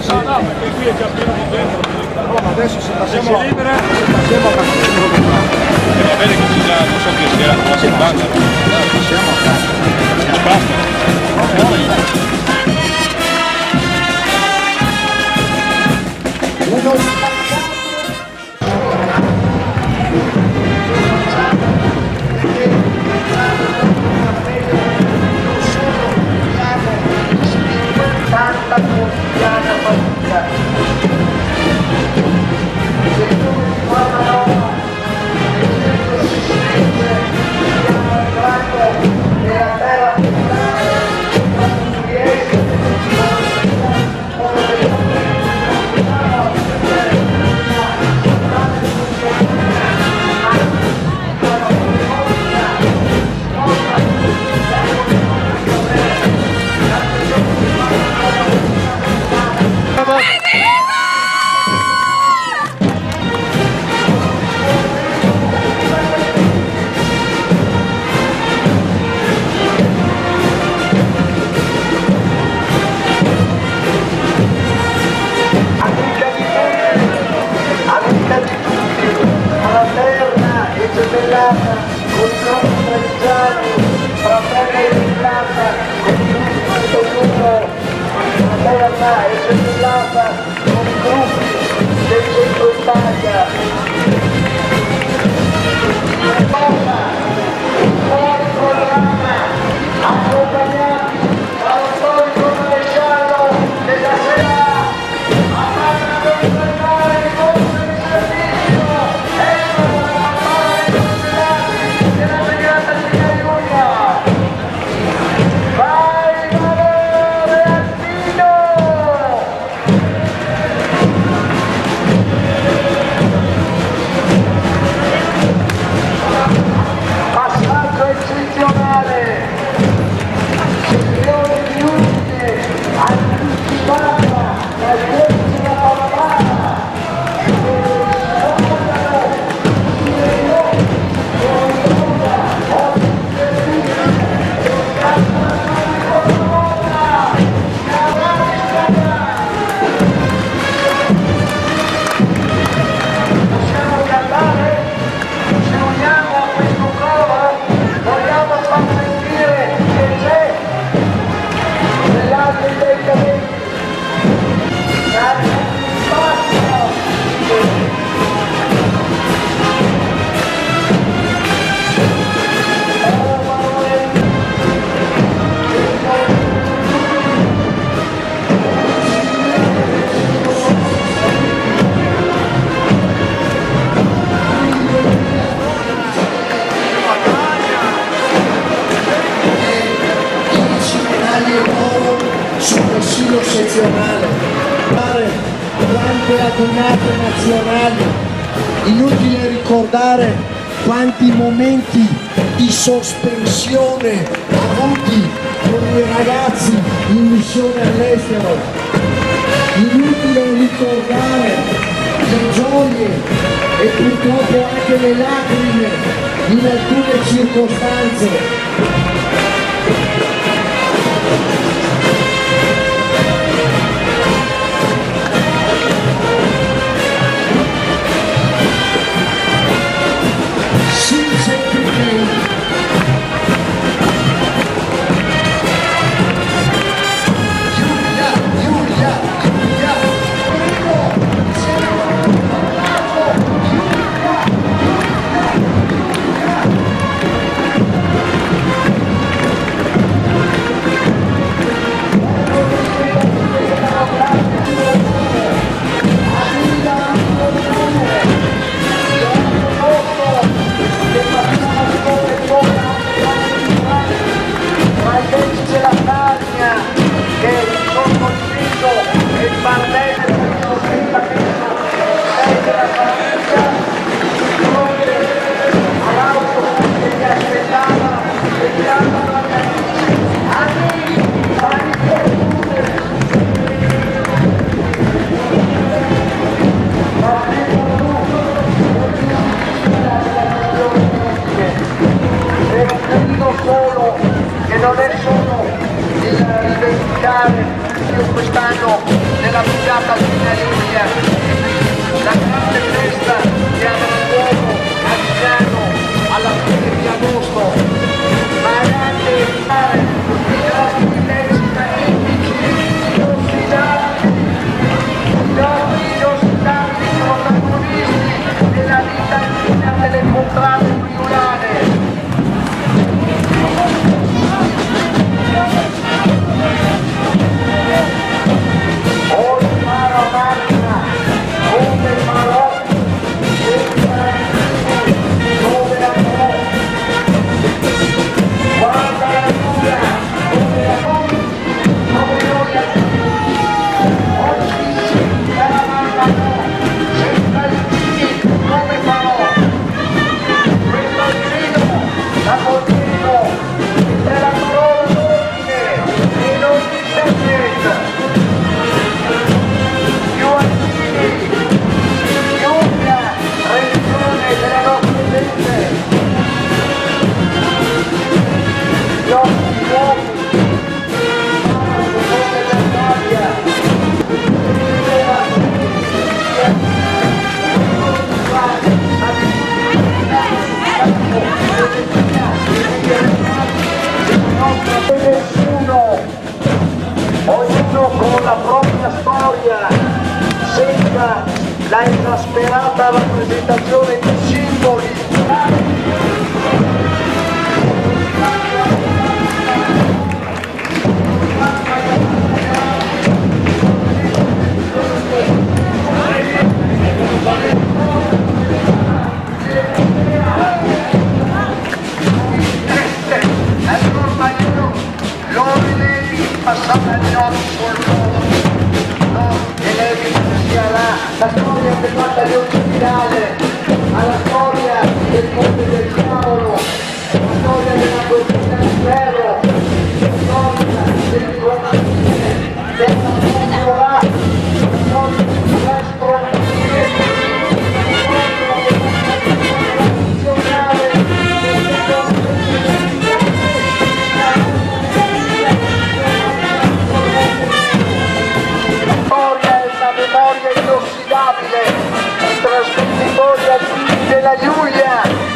sì. No, no, perché qui è già pieno di gente. No, ma adesso se passiamo Si libera. passiamo a casa. Va bene che ci già, non so che sia, la settimana. Passiamo a casa. Ci basta. Tanta quotidiana fatica. Se tu mi fai una roba e questo si sente, stiamo entrando nella terra finale, ma non riesce amica di tutti, fraterna e gemellata, con i nostri trevigiani, fraterna e gemellata, con il nostro gruppo, fraterna e gemellata, con i gruppi del centro Italia. Un buon programma, accompagnati dallo storico maresciallo della sera. Passaggio eccezionale, milioni di ultime, anticipata, la decima panorama, possiamo cantare? Ci uniamo a questo coro, vogliamo far sentire che c'è nell'arte dei capelli, sul Consiglio sezionale, quante adunate nazionali, inutile ricordare quanti momenti di sospensione avuti con i ragazzi in missione all'estero, inutile ricordare le gioie e purtroppo anche le lacrime in alcune circostanze. non è solo il rivendicare io quest'anno della Beata Gina Giulia, la grande festa che avrà luogo a Milano alla fine di agosto, ma anche evitare i nostri illeciti protagonisti della vita intima delle contrade friulane. Ogni mano macchina, come farò, dove andrò, guarda la luna, dove andrò, come noi oggi sì, la mamma no, senza il figli, come farò, questo è il grido, la continuo, è la parola d'ordine, e non internet. Più attivi, più una religione delle nostre gente, gli occhi nuovi, della storia, nessuno, ognuno con la propria storia, senza la esasperata rappresentazione di simboli. Allora io lo rilevi passata agli occhi sul mondo, e lei sia la storia del battaglione finale, alla storia del ponte del diavolo, la storia della cortina di ferro, la storia del comandante, della Mongola, la storia del destro, i trasmettitori attivi della Giulia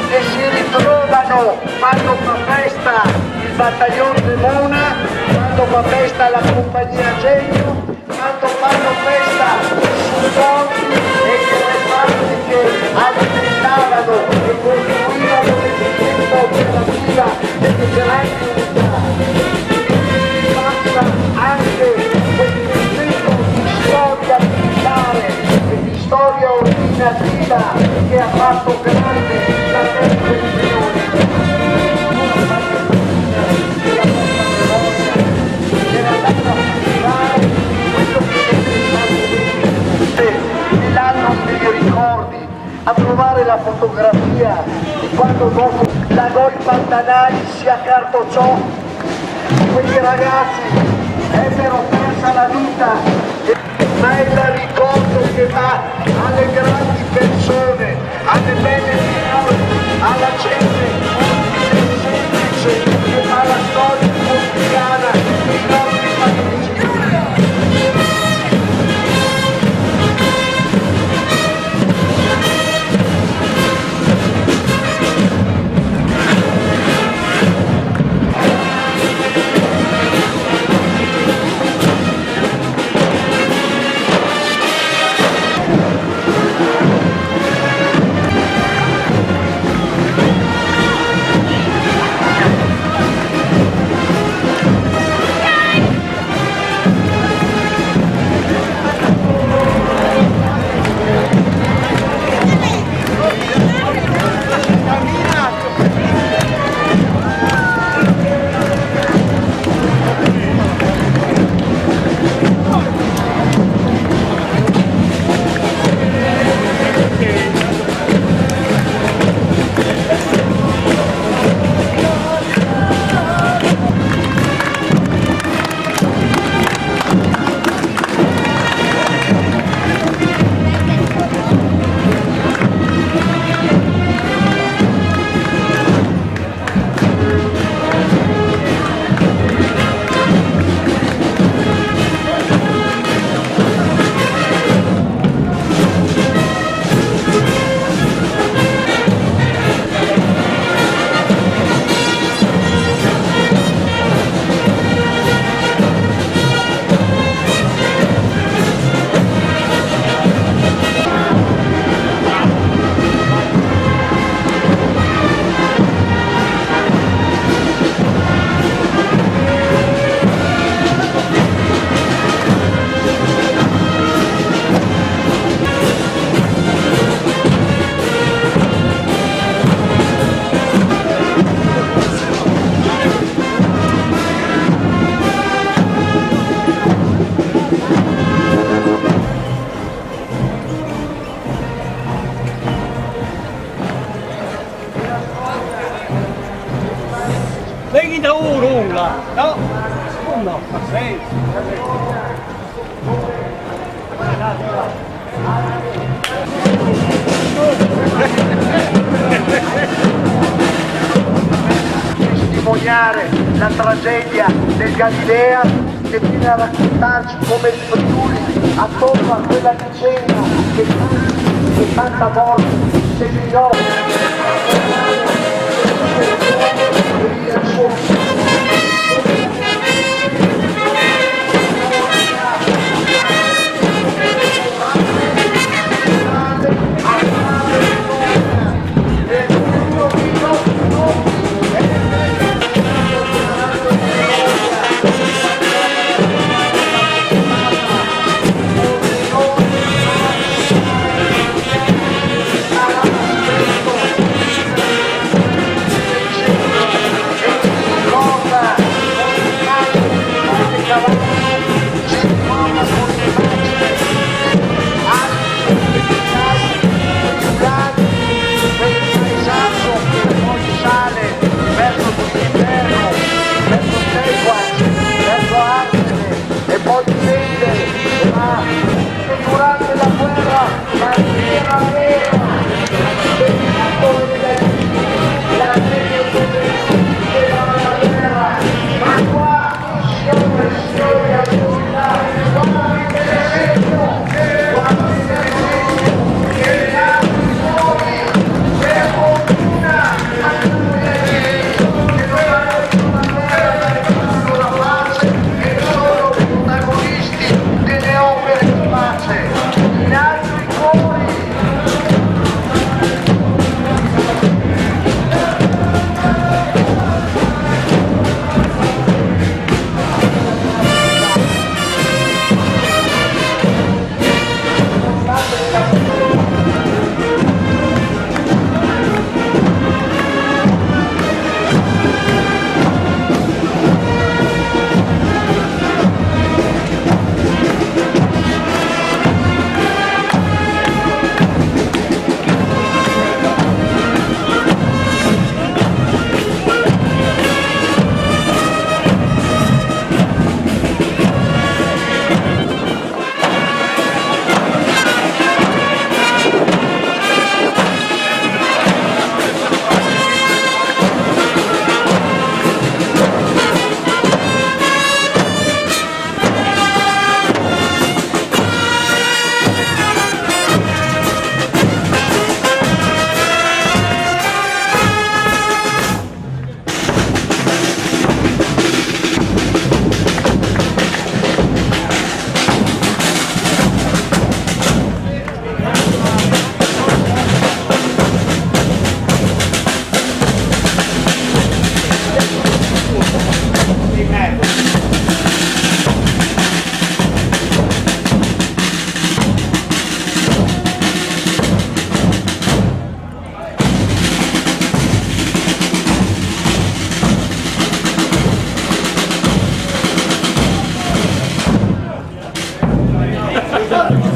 che si ritrovano quando fa festa il battaglione di Mona, quando fa festa la compagnia Genio, quando fanno festa i supporti e i reparti che alimentavano e costruivano l'esistenza operativa delle grandi unità. Passa anche quel pezzetto di storia militare e di storia ordinativa che ha fatto grande la terza regione. Era andata a fare quello che nell'anno dei ricordi, a trovare la fotografia di quando dopo la Goi Pantanali si accartocciò, quei ragazzi ebbero persa la vita, ma è il ricordo che va alle grandi persone, alle belle figure, alla gente semplice che fa la storia quotidiana dei nostri paesi. No! Secondo! Sei! Testimoniare la tragedia del Galilea che viene a raccontarci come il Friuli attorno a quella vicenda che tanta morte segnò durante la guerra la guerra vera la guerra ma qua storia Esatto.